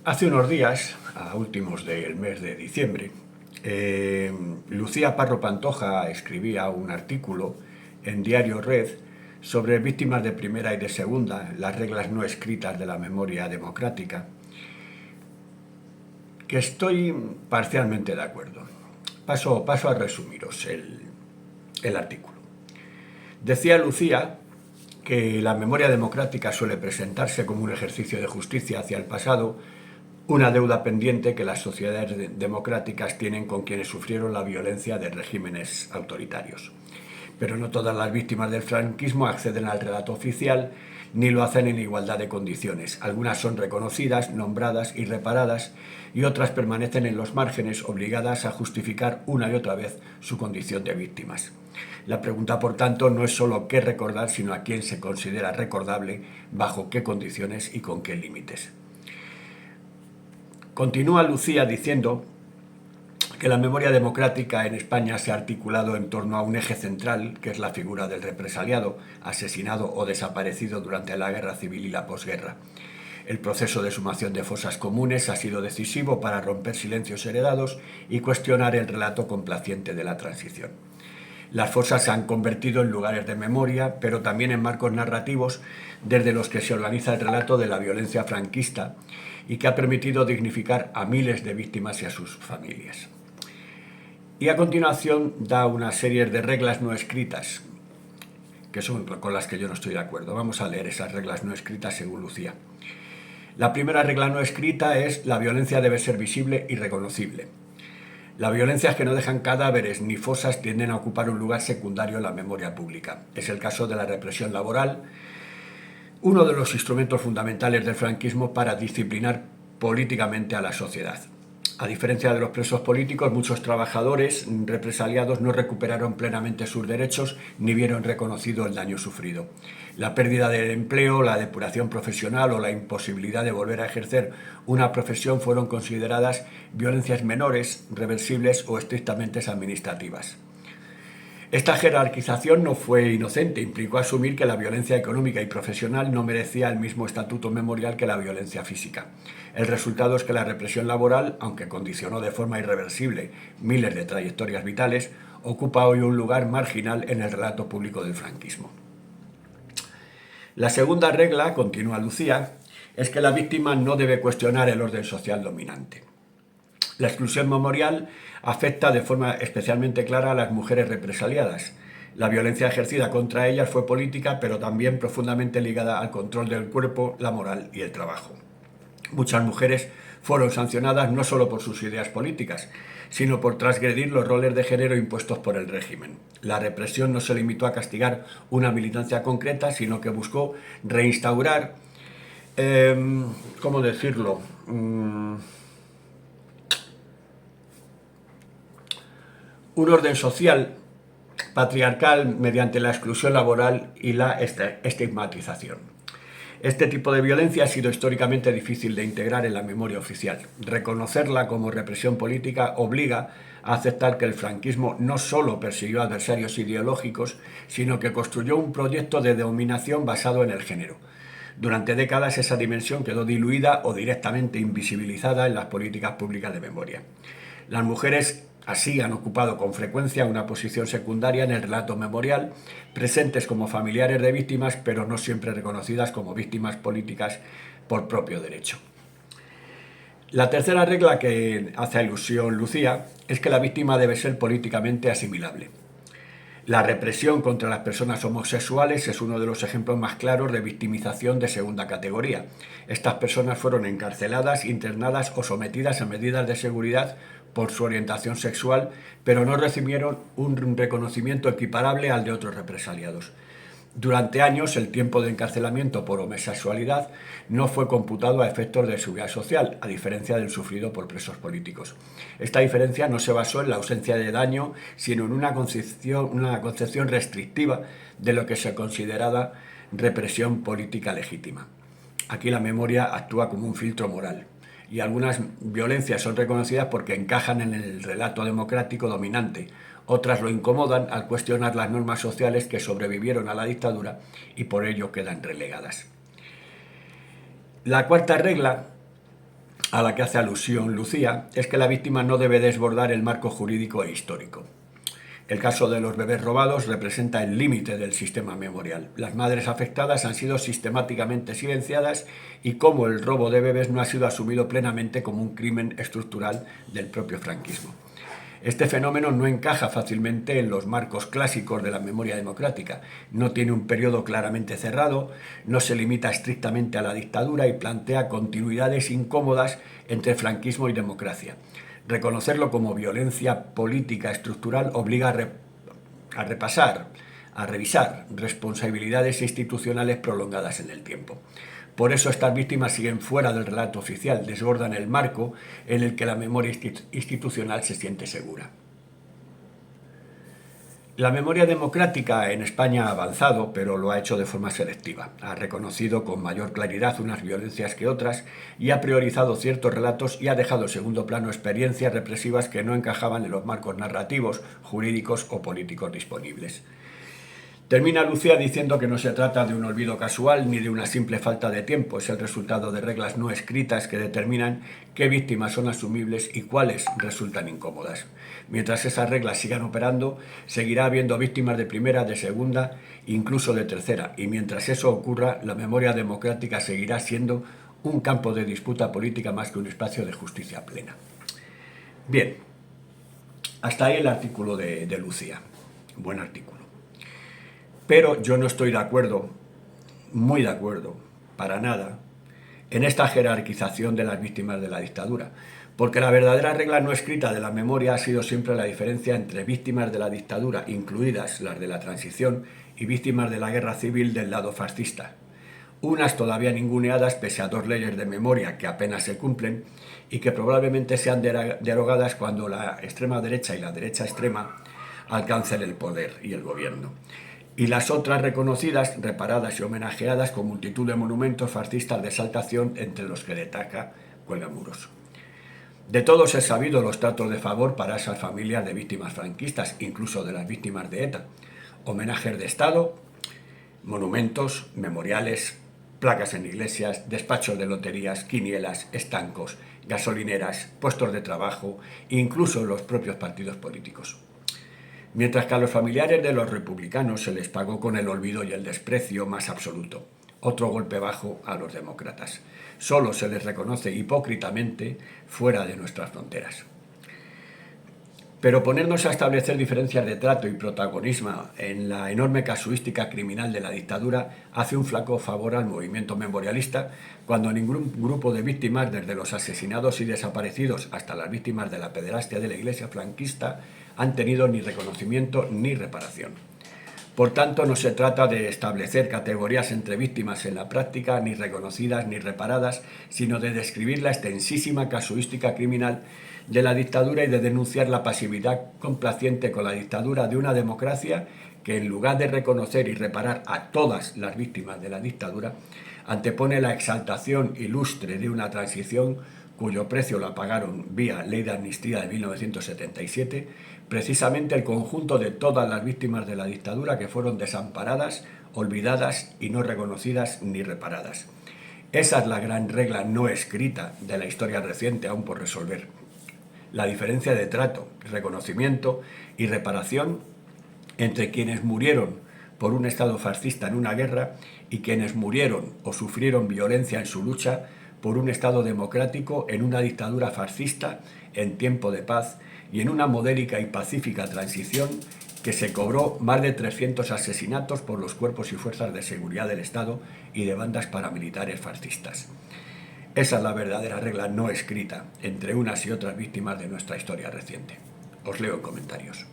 Hace unos días, a últimos del mes de diciembre, Lucía Parro Pantoja escribía un artículo en Diario Red sobre víctimas de primera y de segunda, las reglas no escritas de la memoria democrática, que estoy parcialmente de acuerdo. Paso a resumiros el artículo. Decía Lucía que la memoria democrática suele presentarse como un ejercicio de justicia hacia el pasado, una deuda pendiente que las sociedades democráticas tienen con quienes sufrieron la violencia de regímenes autoritarios. Pero no todas las víctimas del franquismo acceden al relato oficial ni lo hacen en igualdad de condiciones. Algunas son reconocidas, nombradas y reparadas, y otras permanecen en los márgenes, obligadas a justificar una y otra vez su condición de víctimas. La pregunta, por tanto, no es solo qué recordar, sino a quién se considera recordable, bajo qué condiciones y con qué límites. Continúa Lucía diciendo que la memoria democrática en España se ha articulado en torno a un eje central, que es la figura del represaliado, asesinado o desaparecido durante la Guerra Civil y la posguerra. El proceso de sumación de fosas comunes ha sido decisivo para romper silencios heredados y cuestionar el relato complaciente de la transición. Las fosas se han convertido en lugares de memoria, pero también en marcos narrativos desde los que se organiza el relato de la violencia franquista y que ha permitido dignificar a miles de víctimas y a sus familias. Y a continuación da una serie de reglas no escritas, que son con las que yo no estoy de acuerdo. Vamos a leer esas reglas no escritas según Lucía. La primera regla no escrita es: la violencia debe ser visible y reconocible. Las violencias que no dejan cadáveres ni fosas tienden a ocupar un lugar secundario en la memoria pública. Es el caso de la represión laboral, uno de los instrumentos fundamentales del franquismo para disciplinar políticamente a la sociedad. A diferencia de los presos políticos, muchos trabajadores represaliados no recuperaron plenamente sus derechos ni vieron reconocido el daño sufrido. La pérdida del empleo, la depuración profesional o la imposibilidad de volver a ejercer una profesión fueron consideradas violencias menores, reversibles o estrictamente administrativas. Esta jerarquización no fue inocente, implicó asumir que la violencia económica y profesional no merecía el mismo estatuto memorial que la violencia física. El resultado es que la represión laboral, aunque condicionó de forma irreversible miles de trayectorias vitales, ocupa hoy un lugar marginal en el relato público del franquismo. La segunda regla, continúa Lucía, es que la víctima no debe cuestionar el orden social dominante. La exclusión memorial afecta de forma especialmente clara a las mujeres represaliadas. La violencia ejercida contra ellas fue política, pero también profundamente ligada al control del cuerpo, la moral y el trabajo. Muchas mujeres fueron sancionadas no solo por sus ideas políticas, sino por transgredir los roles de género impuestos por el régimen. La represión no se limitó a castigar una militancia concreta, sino que buscó reinstaurar, ¿cómo decirlo?, un orden social patriarcal mediante la exclusión laboral y la estigmatización. Este tipo de violencia ha sido históricamente difícil de integrar en la memoria oficial. Reconocerla como represión política obliga a aceptar que el franquismo no solo persiguió adversarios ideológicos, sino que construyó un proyecto de dominación basado en el género. Durante décadas esa dimensión quedó diluida o directamente invisibilizada en las políticas públicas de memoria. Las mujeres así han ocupado con frecuencia una posición secundaria en el relato memorial, presentes como familiares de víctimas, pero no siempre reconocidas como víctimas políticas por propio derecho. La tercera regla que hace alusión Lucía es que la víctima debe ser políticamente asimilable. La represión contra las personas homosexuales es uno de los ejemplos más claros de victimización de segunda categoría. Estas personas fueron encarceladas, internadas o sometidas a medidas de seguridad por su orientación sexual, pero no recibieron un reconocimiento equiparable al de otros represaliados. Durante años, el tiempo de encarcelamiento por homosexualidad no fue computado a efectos de seguridad social, a diferencia del sufrido por presos políticos. Esta diferencia no se basó en la ausencia de daño, sino en una concepción restrictiva de lo que se consideraba represión política legítima. Aquí la memoria actúa como un filtro moral, y algunas violencias son reconocidas porque encajan en el relato democrático dominante. Otras lo incomodan al cuestionar las normas sociales que sobrevivieron a la dictadura y por ello quedan relegadas. La cuarta regla a la que hace alusión Lucía es que la víctima no debe desbordar el marco jurídico e histórico. El caso de los bebés robados representa el límite del sistema memorial. Las madres afectadas han sido sistemáticamente silenciadas y cómo el robo de bebés no ha sido asumido plenamente como un crimen estructural del propio franquismo. Este fenómeno no encaja fácilmente en los marcos clásicos de la memoria democrática. No tiene un periodo claramente cerrado, no se limita estrictamente a la dictadura y plantea continuidades incómodas entre franquismo y democracia. Reconocerlo como violencia política estructural obliga a repasar, a revisar responsabilidades institucionales prolongadas en el tiempo. Por eso estas víctimas siguen fuera del relato oficial, desbordan el marco en el que la memoria institucional se siente segura. La memoria democrática en España ha avanzado, pero lo ha hecho de forma selectiva. Ha reconocido con mayor claridad unas violencias que otras y ha priorizado ciertos relatos y ha dejado en segundo plano experiencias represivas que no encajaban en los marcos narrativos, jurídicos o políticos disponibles. Termina Lucía diciendo que no se trata de un olvido casual ni de una simple falta de tiempo, es el resultado de reglas no escritas que determinan qué víctimas son asumibles y cuáles resultan incómodas. Mientras esas reglas sigan operando, seguirá habiendo víctimas de primera, de segunda, incluso de tercera, y mientras eso ocurra, la memoria democrática seguirá siendo un campo de disputa política más que un espacio de justicia plena. Bien, hasta ahí el artículo de Lucía. Buen artículo. Pero yo no estoy de acuerdo, muy de acuerdo, para nada, en esta jerarquización de las víctimas de la dictadura, porque la verdadera regla no escrita de la memoria ha sido siempre la diferencia entre víctimas de la dictadura, incluidas las de la transición, y víctimas de la guerra civil del lado fascista. Unas todavía ninguneadas pese a 2 leyes de memoria que apenas se cumplen y que probablemente sean derogadas cuando la extrema derecha y la derecha extrema alcancen el poder y el gobierno. Y las otras reconocidas, reparadas y homenajeadas con multitud de monumentos fascistas de exaltación entre los que destaca Cuelgamuros. De todos es sabido los tratos de favor para esas familias de víctimas franquistas, incluso de las víctimas de ETA. Homenajes de Estado, monumentos, memoriales, placas en iglesias, despachos de loterías, quinielas, estancos, gasolineras, puestos de trabajo, incluso los propios partidos políticos. Mientras que a los familiares de los republicanos se les pagó con el olvido y el desprecio más absoluto. Otro golpe bajo a los demócratas. Solo se les reconoce hipócritamente fuera de nuestras fronteras. Pero ponernos a establecer diferencias de trato y protagonismo en la enorme casuística criminal de la dictadura hace un flaco favor al movimiento memorialista cuando ningún grupo de víctimas, desde los asesinados y desaparecidos hasta las víctimas de la pederastia de la Iglesia franquista, han tenido ni reconocimiento ni reparación. Por tanto, no se trata de establecer categorías entre víctimas en la práctica, ni reconocidas ni reparadas, sino de describir la extensísima casuística criminal de la dictadura y de denunciar la pasividad complaciente con la dictadura de una democracia que, en lugar de reconocer y reparar a todas las víctimas de la dictadura, antepone la exaltación ilustre de una transición cuyo precio la pagaron vía Ley de Amnistía de 1977, precisamente el conjunto de todas las víctimas de la dictadura que fueron desamparadas, olvidadas y no reconocidas ni reparadas. Esa es la gran regla no escrita de la historia reciente aún por resolver. La diferencia de trato, reconocimiento y reparación entre quienes murieron por un Estado fascista en una guerra y quienes murieron o sufrieron violencia en su lucha por un Estado democrático en una dictadura fascista en tiempo de paz y en una modélica y pacífica transición que se cobró más de 300 asesinatos por los cuerpos y fuerzas de seguridad del Estado y de bandas paramilitares fascistas. Esa es la verdadera regla no escrita entre unas y otras víctimas de nuestra historia reciente. Os leo en comentarios.